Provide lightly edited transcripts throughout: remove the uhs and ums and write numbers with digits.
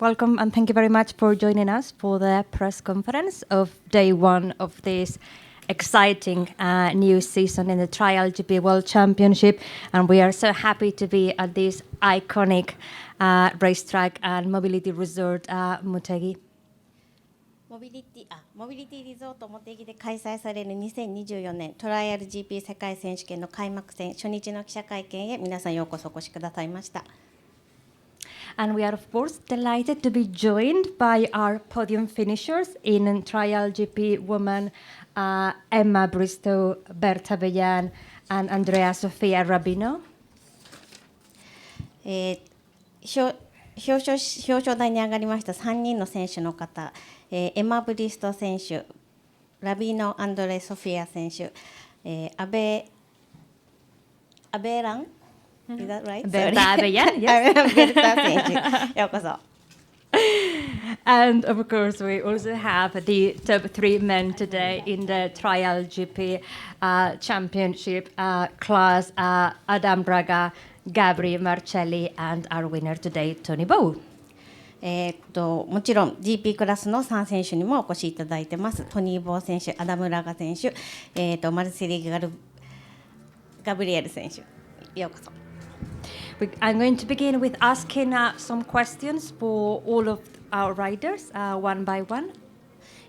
welcome and thank you very much for joining us for the press conference of day one of this exciting new season in the TrialGP World Championship. And we are so happy to be at this iconic racetrack and Mobility Resort Motegi. モビリティリゾートモテギで開催される2024年トライアル GP 世界選手権の開幕戦初日の記者会見へ皆さんようこそお越しくださいました。And we are of course delighted to be joined by our podium finishers in TrialGP Women, Emma Bristow, Berta Abellan, and Andrea Rabino. 表彰台に上がりました3人の選手の方、エマ・ブリスト選手、ラビノ・アンドレ・ソフィア選手、アベラン Is that right? Berta Abellan, yes. Berta 選手、ようこそ。And of course, we also have the top 3 men today in the TrialGP Championship class, Raga, Gabriel Marcelli, and our winner today, Toni Bou. もちろん GP クラスの3選手にもお越しいただいてます。トニー・ボー選手、アダム・ラガ選手、マルセリ・ガブリエル選手、ようこそ。I'm going to begin with asking some questions for all of our riders, one by one.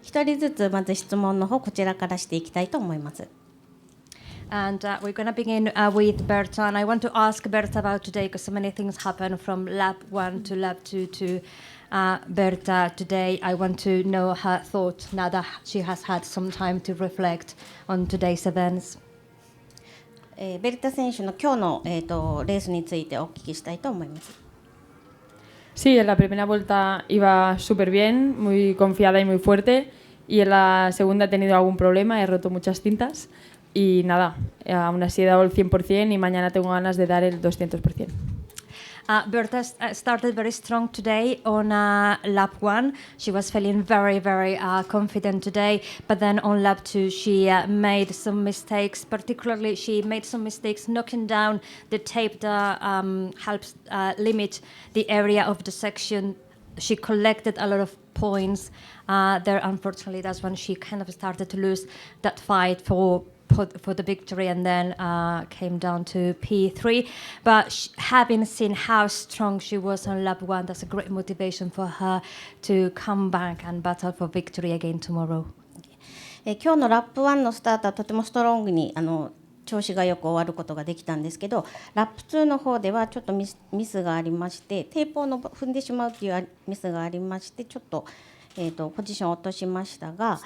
一人ずつまず質問の方こちらからしていきたいと思います。And we're going to begin with Berta. And I want to ask Berta about today because so many things happened from lap 1 to lap 2 to Berta today. I want to know her thoughts now that she has had some time to reflect on today's events. ベルタ選手の今日の、レースについてお聞きしたいと思います。Sí, en la primera vuelta iba súper bien, muy confiada y muy fuerte. Y en la segunda he tenido algún problema, he roto muchas cintas. Y nada, aún así he dado el 100% y mañana tengo ganas de dar el 200%. Berta started very strong today on lap 1. She was feeling very, very confident today. But then on lap 2, she made some mistakes. Particularly, she made some mistakes knocking down the tape that helps limit the area of the section. She collected a lot of points there. Unfortunately, that's when she kind of started to lose that fight for the victory and then came down to P3. But having seen how strong she was on lap 1, that's a great motivation for her to come back and battle for victory again tomorrow. 今日のラップ1のスタートはとてもストロングに調子がよく終わることができたんですけど、ラップ2の方ではちょっとミスがありまして、テープを踏んでしまうというミスがありまして、ちょっと、ポジションを落としましたが、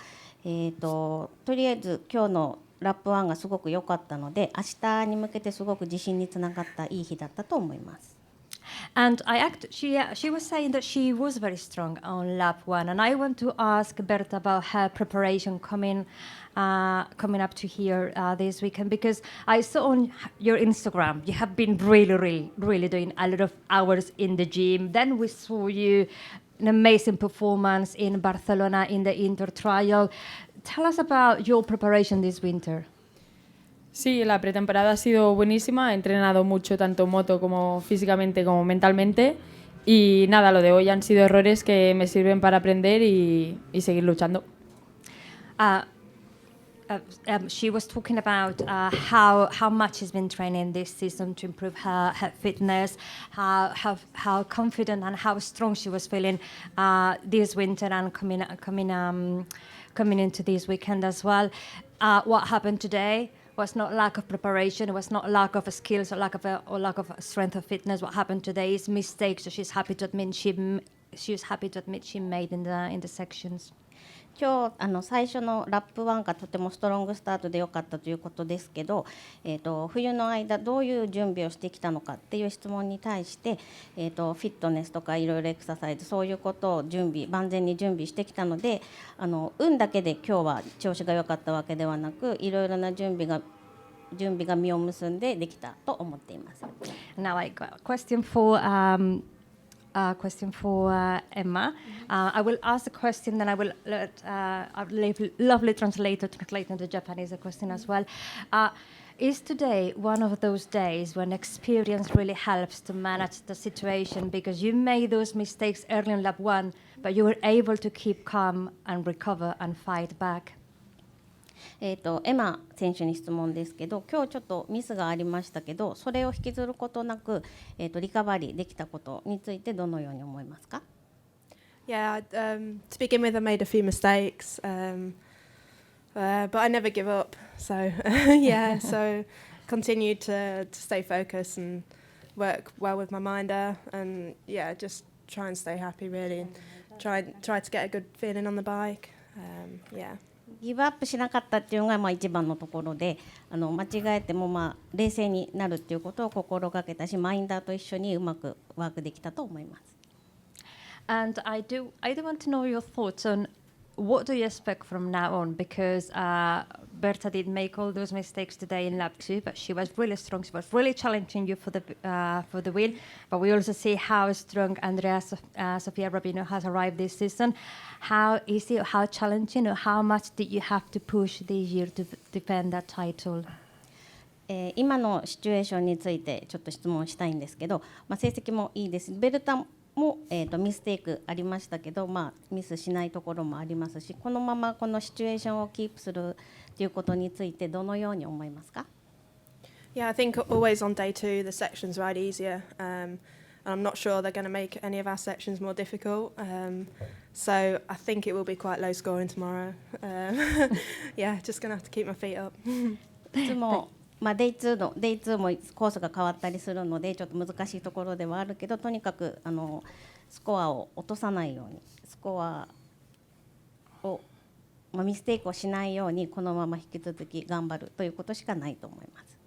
とりあえず今日のラップ1がすごく良かったので、明日に向けてすごく自信につながったいい日だったと思います。And she was saying that she was very strong on lap 1, and I want to ask Berta about her preparation coming up to here this weekend, because I saw on your Instagram you have been really doing a lot of hours in the gym. Then we saw you an amazing performance in Barcelona in the Inter Trial. Tell us about your preparation this winter. Sí, la pretemporada ha sido buenísima, he entrenado mucho tanto moto como físicamente como mentalmente y nada, lo de hoy han sido errores que me sirven para aprender y seguir luchando. She was talking about how much she's been training this season to improve her fitness, how confident and how strong she was feeling this winter and coming into this weekend as well. What happened today was not lack of preparation, it was not lack of skills or lack of strength or fitness. What happened today is mistakes. So she's happy to admit she made in the sections. 今日最初のラップ1がとてもストロングスタートで良かったということですけど、冬の間どういう準備をしてきたのかっていう質問に対して、フィットネスとかいろいろエクササイズそういうことを万全に準備してきたので、運だけで今日は調子が良かったわけではなく、いろいろな準備が実を結んでできたと思っています。Now I got a question for Emma. I will ask the question, then I will let our lovely translator translate into Japanese the question as well. is today one of those days when experience really helps to manage the situation because you made those mistakes early in lap one, but you were able to keep calm and recover and fight back? エマ選手に質問ですけど、今日ちょっとミスがありましたけど、それを引きずることなく、リカバリーできたことについてどのように思いますか？ Yeah, to begin with, I made a few mistakes, but I never give up. So yeah, so continued to stay focused and work well with my minder, and yeah, just try and stay happy really, and try to get a good feeling on the bike. Yeah. ギブアップしなかったっていうのが一番のところで、間違えても冷静になるっていうことを心がけたし、マインダーと一緒にうまくワークできたと思います。And I do want to know your thoughts on what do you expect from now on, because Berta did make all those mistakes today in lap 2, but she was really strong. She was really challenging you for the win. But we also see how strong Andrea Rabino has arrived this season. How easy, how challenging, or how much did you have to push this year to defend that title? 今のシチュエーションについてちょっと質問したいんですけど、成績もいいです。ベルタも、ミステイクありましたけど、ミスしないところもありますし、このままこのシチュエーションをキープするということについてどのように思いますか？ Yeah, I think always on day 2 the sections ride easier. And I'm not sure they're going to make any of our sections more difficult. So I think it will be quite low scoring tomorrow. Yeah, just going to have to keep my feet up. いつもデイ2もコースが変わったりするのでちょっと難しいところではあるけど、とにかくスコアを落とさないように、スコアを、ミステイクをしないようにこのまま引き続き頑張るということしかないと思います。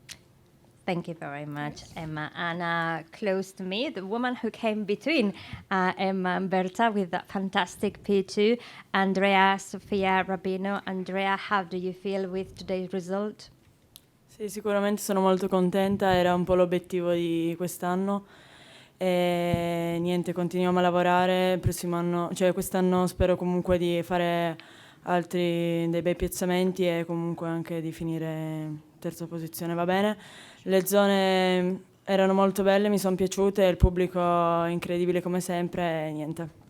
Thank you very much, Emma. And close to me, the woman who came between Emma and Berta with that fantastic P2, Andrea Rabino. Andrea, how do you feel with today's result? Sì, sicuramente sono molto contenta, era un po' l'obiettivo di quest'anno e niente, continuiamo a lavorare, prossimo anno, cioè quest'anno spero comunque di fare altri dei bei piazzamenti e comunque anche di finire terza posizione, va bene. Le zone erano molto belle, mi sono piaciute, il pubblico incredibile come sempre e niente.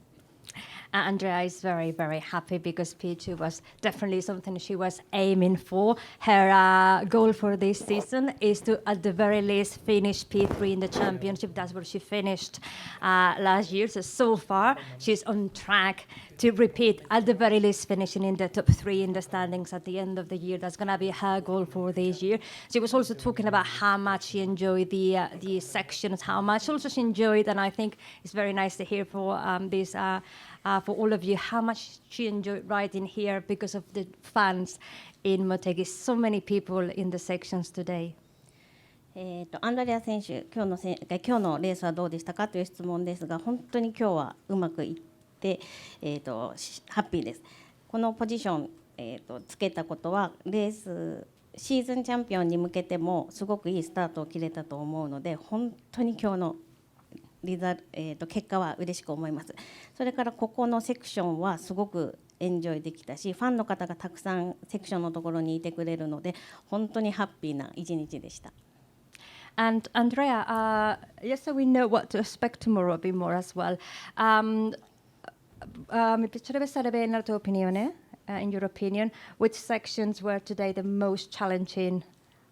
Andrea is very, very happy because P2 was definitely something she was aiming for. Her goal for this season is to, at the very least, finish P3 in the championship. That's where she finished last year. So far, she's on track to repeat, at the very least, finishing in the top 3 in the standings at the end of the year. That's going to be her goal for this year. She was also talking about how much she enjoyed the sections, how much also she enjoyed, and I think it's very nice to hear for this. For all of you, how much she enjoyed riding here because of the fans in Motegi. So many people in the sections today. アンドレア選手、今日のレースはどうでしたかという質問ですが、本当に今日はうまくいって、ハッピーです。このポジション、つけたことはレースシーズンチャンピオンに向けてもすごくいいスタートを切れたと思うので、本当に今日の結果は嬉しく思います。それからここのセクションはすごくエンジョイできたし、ファンの方がたくさんセクションのところにいてくれるので、本当にハッピーな一日でした。And Andrea, yes, so we know what to expect tomorrow a bit more as well. Mi piacerebbe sapere nella tua opinione, in your opinion, which sections were today the most challenging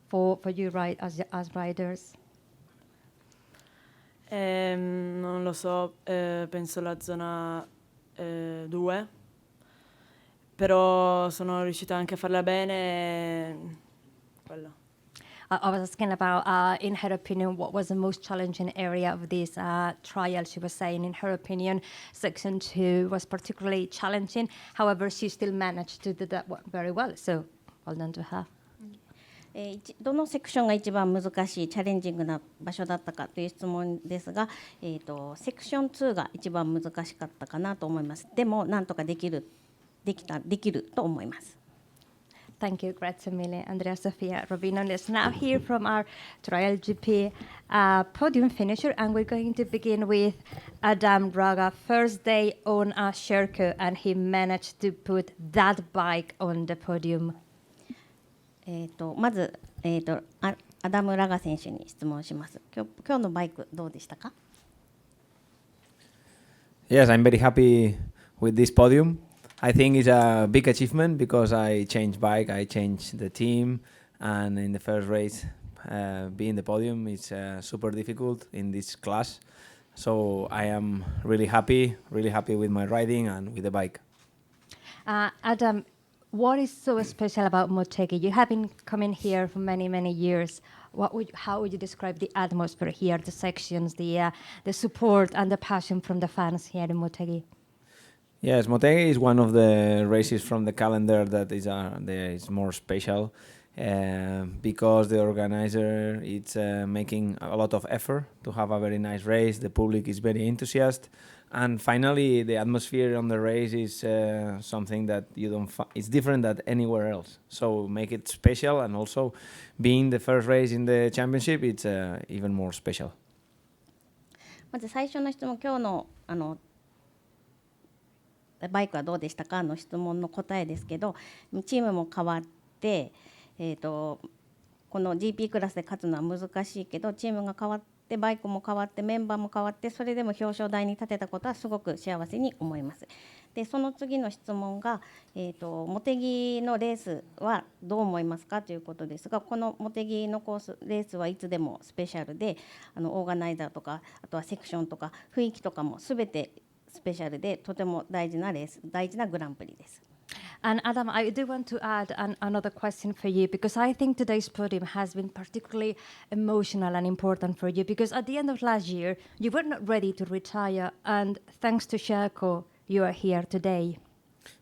for you as riders? Non lo so, penso la zona 2, però sono riuscita anche a farla bene. Quella. I was asking about, in her opinion, what was the most challenging area of this trial. She was saying, in her opinion, section 2 was particularly challenging. However, she still managed to do that very well. So, well done to her. どのセクションが一番難しいチャレンジングな場所だったかという質問ですが、セクション2が一番難しかったかなと思います。でもなんとかできると思います。Thank you, grazie mille, Andrea Rabino. Let's now hear from our TrialGP podium finisher, and we're going to begin with Adam Raga. First day on a Sherco, and he managed to put that bike on the podium. まず、アダム・ラガ選手に質問します。今日のバイクどうでしたか？ Yes, I'm very happy with this podium. I think it's a big achievement because I changed bike, I changed the team, and in the first race, being the podium is super difficult in this class. So I am really happy with my riding and with the bike. Adam, what is so special about Motegi? You have been coming here for many, many years. How would you describe the atmosphere here, the sections, the support and the passion from the fans here in Motegi? Yes, Motegi is one of the races from the calendar that is more special because the organizer is making a lot of effort to have a very nice race. The public is very enthusiastic, and finally, the atmosphere on the race is something that you don't. It's different than anywhere else. So make it special, and also being the first race in the championship, it's even more special. まず最初の質問、今日のバイクはどうでしたかの質問の答えですけど、チームも変わって、この GP クラスで勝つのは難しいけど、チームが変わってバイクも変わってメンバーも変わって、それでも表彰台に立てたことはすごく幸せに思います。でその次の質問が、モテギのレースはどう思いますかということですが、このモテギのコースレースはいつでもスペシャルで、オーガナイザーとかあとはセクションとか雰囲気とかもすべてスペシャルでとても大事なレース、大事なグランプリです。And Adam, I do want to add another question for you because I think today's podium has been particularly emotional and important for you because at the end of last year, you were not ready to retire and thanks to Sherko, you are here today.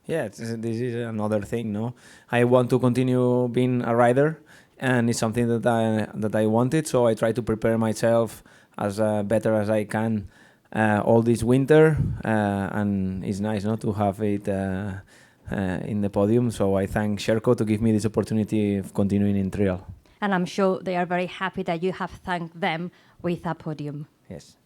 Yeah, this is another thing, no? I want to continue being a rider, and it's something that I wanted, so I try to prepare myself as better as I can all this winter, and it's nice, no, to have it in the podium. So I thank Sherko to give me this opportunity of continuing in trial. And I'm sure they are very happy that you have thanked them with a podium. Yes.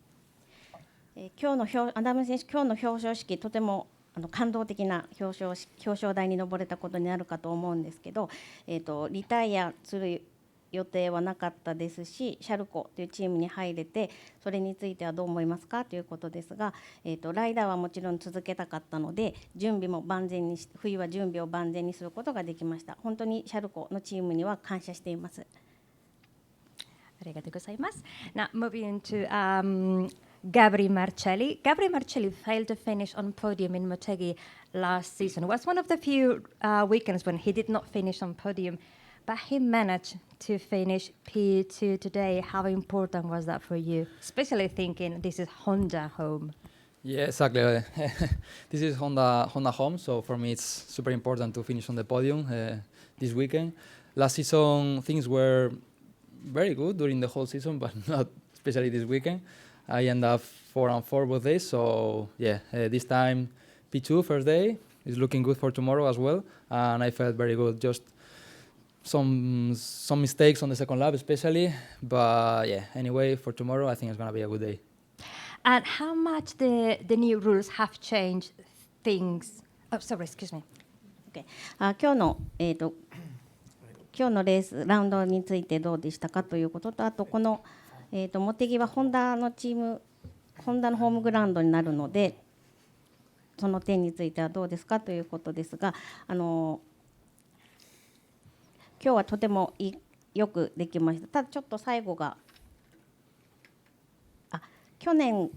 今日のアダム選手、今日の表彰式とても感動的な表彰台に上れたことになるかと思うんですけど、リタイアする予定はなかったですし、シャルコというチームに入れてそれについてはどう思いますかということですが、ライダーはもちろん続けたかったので準備も万全に冬は準備を万全にすることができました。本当にシャルコのチームには感謝しています。ありがとうございます。Now moving to Gabriel Marcelli. Gabriel Marcelli failed to finish on podium in Motegi last season. It was one of the few weekends when he did not finish on podium, but he managed to finish P2 today. How important was that for you? Especially thinking this is Honda home. Yeah, exactly. This is Honda home, so for me it's super important to finish on the podium this weekend. Last season things were very good during the whole season, but not especially this weekend. I end up 4-4 both days, so yeah, this time P2 first day is looking good for tomorrow as well, and I felt very good. Just some mistakes on the second lap especially, but yeah, anyway, for tomorrow I think it's gonna be a good day. And how much the new rules have changed things? Oh, sorry, excuse me. Okay. 今日のレースラウンドについてどうでしたかということと、あとこのモテギはホンダのチーム、ホンダのホームグラウンドになるので、その点についてはどうですかということですが、今日はとてもよくできました。ただちょっと最後が去年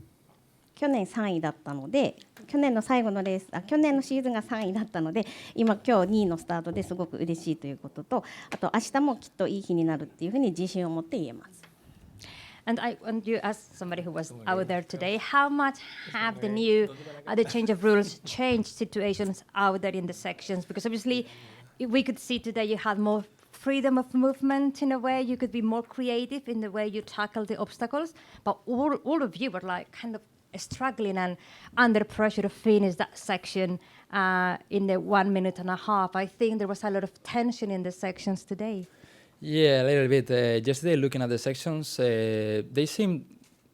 3位だったので、去年の最後のレース、去年のシーズンが3位だったので、今日2位のスタートですごく嬉しいということと、あと明日もきっといい日になるっていうふうに自信を持って言えます。And I want you, as somebody who was out there today, how much have the change of rules changed situations out there in the sections? Because obviously, we could see today you had more freedom of movement in a way. You could be more creative in the way you tackle the obstacles. But all of you were like kind of struggling and under pressure to finish that section in the 1 minute and a half. I think there was a lot of tension in the sections today. Yeah, a little bit. Yesterday, looking at the sections, they seemed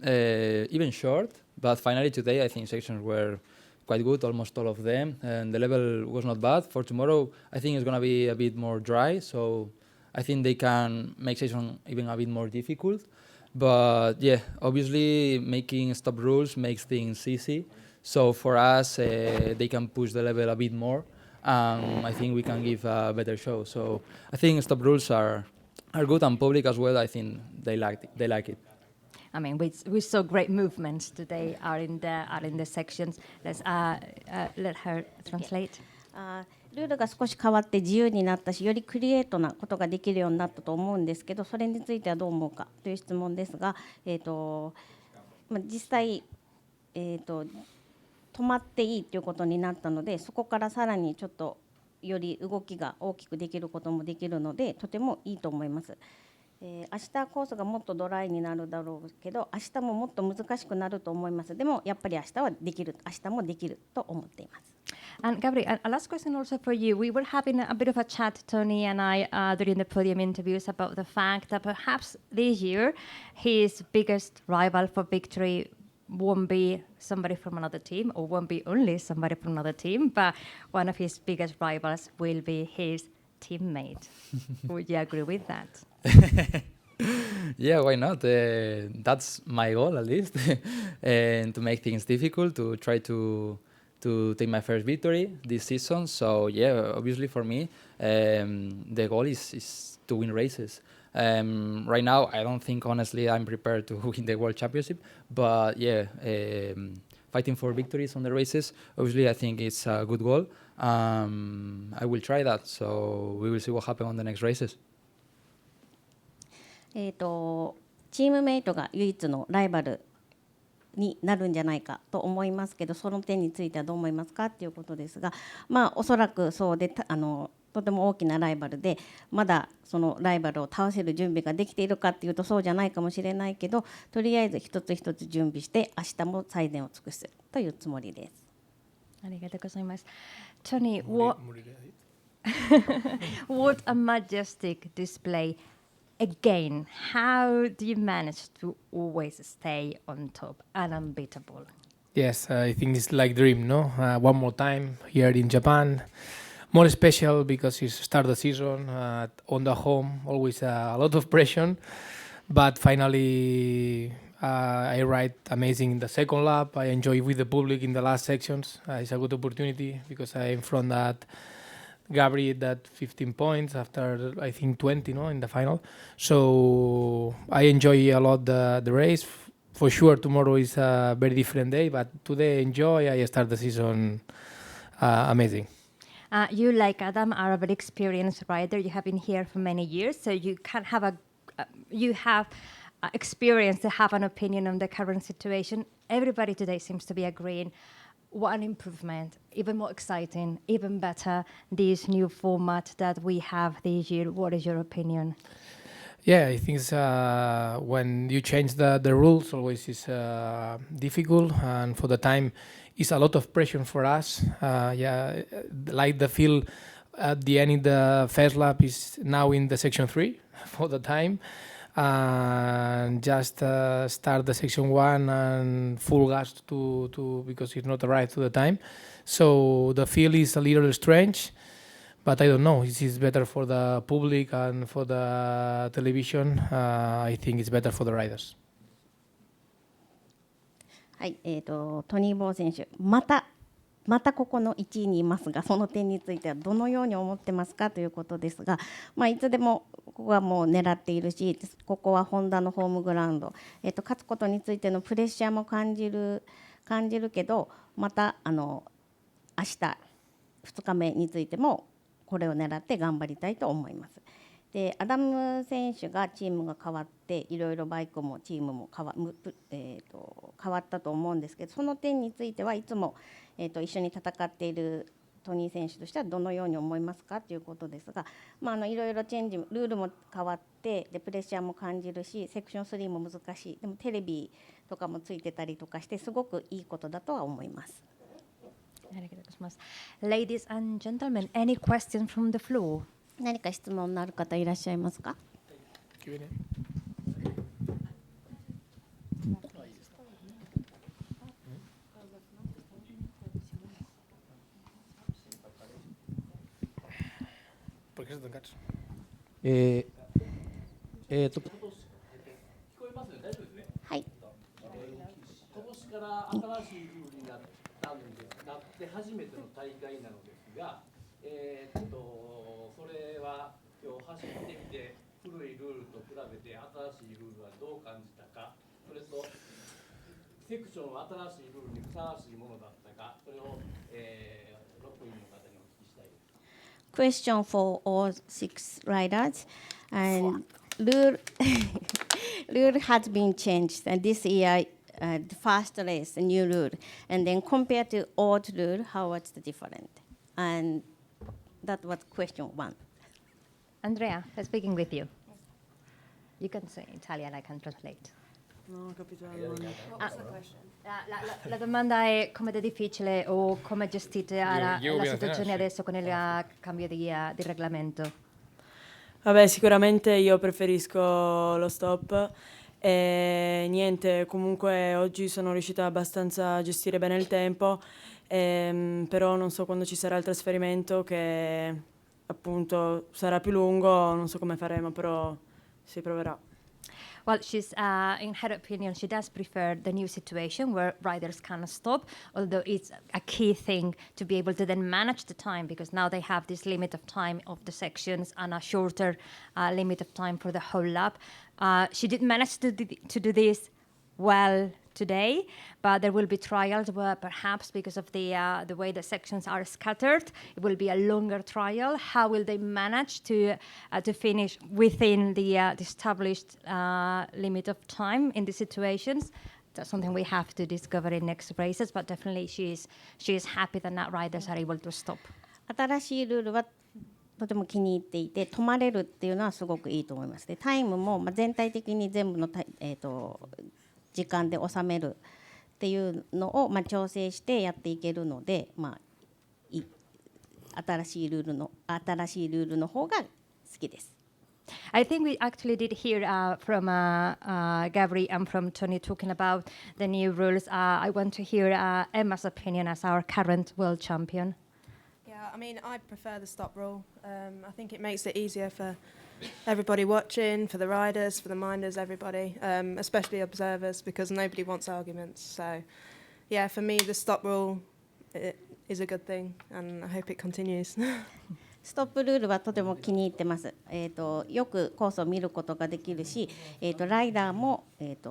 even short, but finally today I think sections were quite good, almost all of them, and the level was not bad. For tomorrow, I think it's going to be a bit more dry, so I think they can make session even a bit more difficult. But yeah, obviously making stop rules makes things easy. So for us, they can push the level a bit more. I think we can give a better show. So I think stop rules are good, and public as well. I think they like it. I mean, we saw great movements today are in the sections. Let's let her translate. ルールが少し変わって自由になったし、よりクリエイトなことができるようになったと思うんですけど、それについてはどう思うかという質問ですが、実際、止まっていいということになったので、そこからさらにちょっとより動きが大きくできることもできるので、とてもいいと思います。明日コースがもっとドライになるだろうけど、明日ももっと難しくなると思います。でもやっぱり明日はできる、明日もできると思っています。And Gabriel, a last question also for you. We were having a bit of a chat, Toni and I, during the podium interviews about the fact that perhaps this year his biggest rival for victory won't be somebody from another team, or won't be only somebody from another team, but one of his biggest rivals will be his teammate. Would you agree with that? Yeah, why not? That's my goal, at least, and to make things difficult, to try to take my first victory this season. So yeah, obviously for me, the goal is to win races. Right now, I don't think, honestly, I'm prepared to win the World Championship, but yeah, fighting for victories on the races, obviously I think it's a good goal. I will try that, so we will see what happens on the next races. チームメイトが唯一のライバルになるんじゃないかと思いますけど、その点についてはどう思いますかということですが、おそらくそうで、とても大きなライバルで、まだそのライバルを倒せる準備ができているかというとそうじゃないかもしれないけど、とりあえず一つ一つ準備して明日も最善を尽くすというつもりです。ありがとうございます。Toni, what a majestic display. Again, how do you manage to always stay on top and unbeatable? Yes, I think it's like dream, no? One more time here in Japan. More special because it's start the season on the home, always a lot of pressure. But finally, I ride amazing in the second lap. I enjoy with the public in the last sections. It's a good opportunity because I'm from that Gabriel that 15 points after I think 20 in the final. So I enjoy a lot the race. For sure tomorrow is a very different day, but today I enjoy. I start the season amazing. You, like Adam, are a very experienced rider. You have been here for many years, so you can have experience to have an opinion on the current situation. Everybody today seems to be agreeing. What an improvement, even more exciting, even better, this new format that we have this year. What is your opinion? Yeah, I think when you change the rules, always is difficult, and for the time, it's a lot of pressure for us. Like the field at the end in the first lap is now in the section 3 for the time. And just start the section 1 and full gas to because it's not right to the time. So the field is a little strange, but I don't know. This is better for the public and for the television. I think it's better for the riders. はい、トニー・ボー選手、またここの1位にいますが、その点についてはどのように思ってますかということですが、いつでもここはもう狙っているし、ここはホンダのホームグラウンド、勝つことについてのプレッシャーも感じるけど、また明日2日目についてもこれを狙って頑張りたいと思います。でアダム選手がチームが変わっていろいろバイクもチームも変わったと思うんですけど、その点についてはいつも、一緒に戦っているトニー選手としてはどのように思いますかということですが、いろいろチェンジルールも変わってでプレッシャーも感じるし、セクション3も難しい、でもテレビとかもついてたりとかしてすごくいいことだとは思います。Ladies and gentlemen, any questions from the floor? 何か質問のある方いらっしゃいますか？はい。今年から新しいルールになって初めての大会なのですが、それは今日走ってみて古いルールと比べて新しいルールはどう感じたか、それとセクションは新しいルールにふさわしいものだったか、それを6人の方にお聞きしたいです。Question for all 6 riders, and rule rule has been changed, and this year the first race, a new rule, and then compared to old rule, how was the different? And that was question 1. Andrea, speaking with you. You can say Italian, I can translate. Non ho capito la domanda. La domanda è come è difficile o come gestite la situazione adesso con il cambio di regolamento? Vabbè, sicuramente io preferisco lo stop e niente, comunque oggi sono riuscita abbastanza a gestire bene il tempo, però non so quando ci sarà il trasferimento che appunto sarà più lungo, non so come faremo, però si proverà. Well, in her opinion, she does prefer the new situation where riders can stop, although it's a key thing to be able to then manage the time, because now they have this limit of time of the sections and a shorter limit of time for the whole lap. She did manage to do this well today, but there will be trials where perhaps because of the way the sections are scattered, it will be a longer trial. How will they manage to finish within the established limit of time in the situations? That's something we have to discover in next races, but definitely she is happy that not riders are able to stop. 新しいルールはとても気に入っていて、止まれるっていうのはすごくいいと思います。で、タイムも全体的に全部の時間で収めるっていうのを調整してやっていけるので、新しいルールの方が好きです。I think we actually did hear from Gabri and from Toni talking about the new rules. I want to hear Emma's opinion as our current world champion. Yeah, I mean, I prefer the stop rule. I think it makes it easier for everybody watching, for the riders, for the minders, everybody, especially observers, because nobody wants arguments. So, yeah, for me, the stop rule is a good thing, and I hope it continues. ストップルールはとても気に入ってます。よくコースを見ることができるし、ライダーも、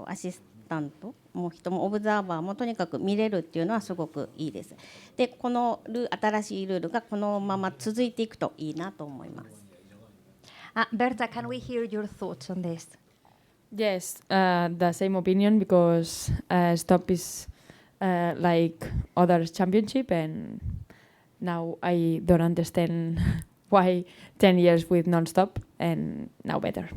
アシスタントも人もオブザーバーもとにかく見れるっていうのはすごくいいです。で、この新しいルールがこのまま続いていくといいなと思います。Berta, can we hear your thoughts on this? Yes, the same opinion, because stop is like other championship, and now I don't understand why 10 years with non-stop and now better.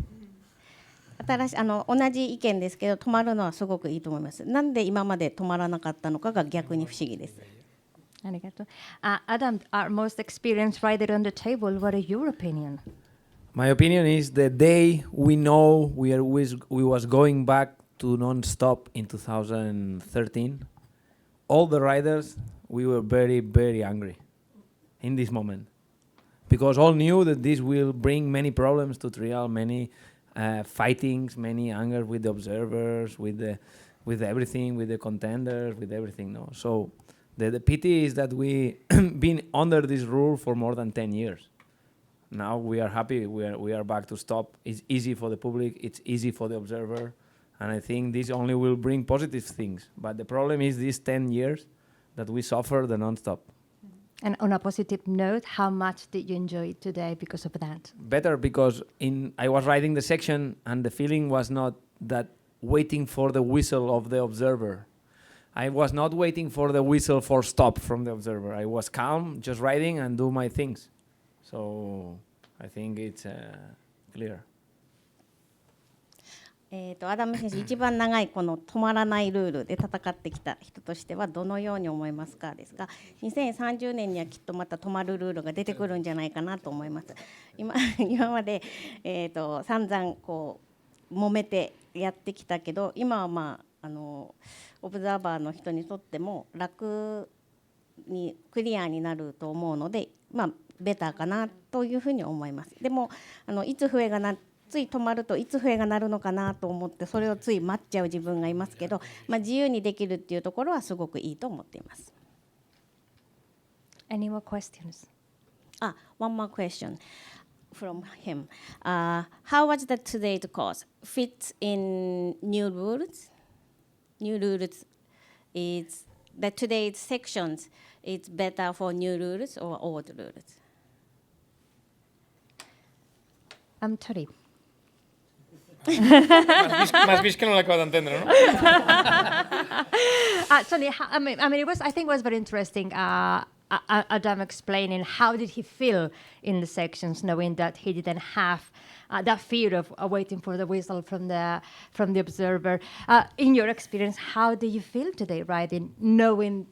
同じ意見ですけど、止まるのはすごくいいと思います。なんで今まで止まらなかったのかが逆に不思議です。Adam, our most experienced rider on the table, what is your opinion? My opinion is the day we know we was going back to non-stop in 2013, all the riders, we were very, very angry in this moment, because all knew that this will bring many problems to trial, many fightings, many anger with the observers, with everything, with the contenders, with everything. No, so the pity is that we been under this rule for more than 10 years. Now we are happy. We are back to stop. It's easy for the public. It's easy for the observer, and I think this only will bring positive things. But the problem is these 10 years that we suffer the non-stop. And on a positive note, how much did you enjoy it today because of that? Better, because I was riding the section and the feeling was not that waiting for the whistle of the observer. I was not waiting for the whistle for stop from the observer. I was calm, just riding and do my things. So I think it's clear. アダム選手、一番長いこの止まらないルールで戦ってきた人としてはどのように思いますかですが、2030年にはきっとまた止まるルールが出てくるんじゃないかなと思います。今まで、散々こう揉めてやってきたけど、今はオブザーバーの人にとっても楽にクリアになると思うので、ベターかなというふうに思います。でもいつ笛がつい止まるといつ笛が鳴るのかなと思ってそれをつい待っちゃう自分がいますけど、自由にできるっていうところはすごくいいと思っています。Any more questions? One more question from him. How was the today's course? Fits in new rules? New rules is the today's sections. It's better for new rules or old rules? Toni. M'has vist que no l'acabo d'entendre, no? Toni, I think it was very interesting. Adam explaining how did he feel in the sections, knowing that he didn't have that fear of waiting for the whistle from the observer. In your experience, how do you feel today riding, knowing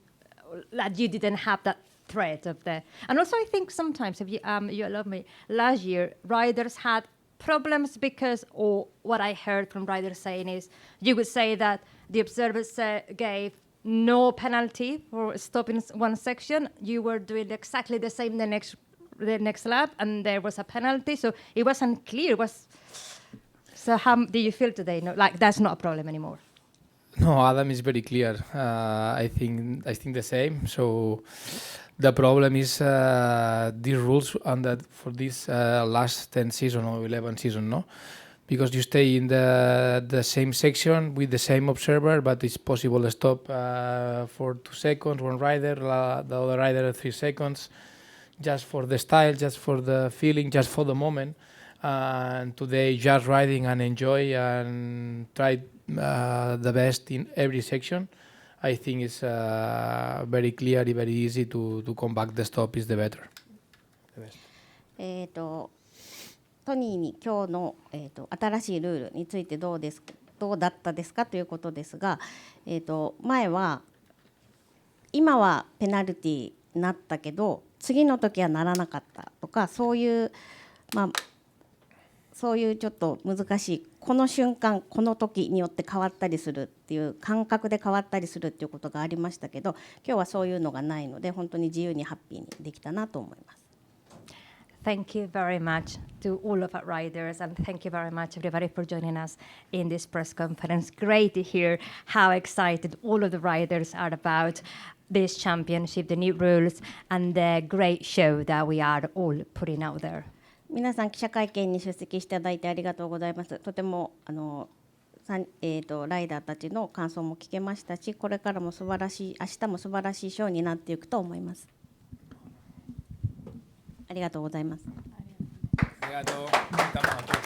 that you didn't have that threat of the? And also, I think sometimes, if you allow me, last year riders had problems because, or what I heard from riders saying is, you would say that the observers gave no penalty for stopping one section. You were doing exactly the same the next lap, and there was a penalty. So it wasn't clear. So how do you feel today? No, like that's not a problem anymore. No, Adam is very clear. I think the same. So the problem is these rules and that for this last 10 season or 11 season, no? Because you stay in the same section with the same observer, but it's possible to stop for 2 seconds, one rider, the other rider 3 seconds, just for the style, just for the feeling, just for the moment. And today, just riding and enjoy and try the best in every section. I think it's very clear, very easy to come back. The stop is the better. The best. トニーに今日の、新しいルールについてどうだったですかということですが、今はペナルティーになったけど次の時はならなかったとか、そういうちょっと難しいこの瞬間この時によって変わったりするっていう感覚で変わったりするっていうことがありましたけど、今日はそういうのがないので本当に自由にハッピーにできたなと思います。Thank you very much to all of our riders, and thank you very much everybody for joining us in this press conference. Great to hear how excited all of the riders are about this championship, the new rules, and the great show that we are all putting out there. 皆さん記者会見に出席していただいてありがとうございます。とてもライダーたちの感想も聞けましたし、これからも明日も素晴らしいショーになっていくと思います。ありがとうございます。ありがとう。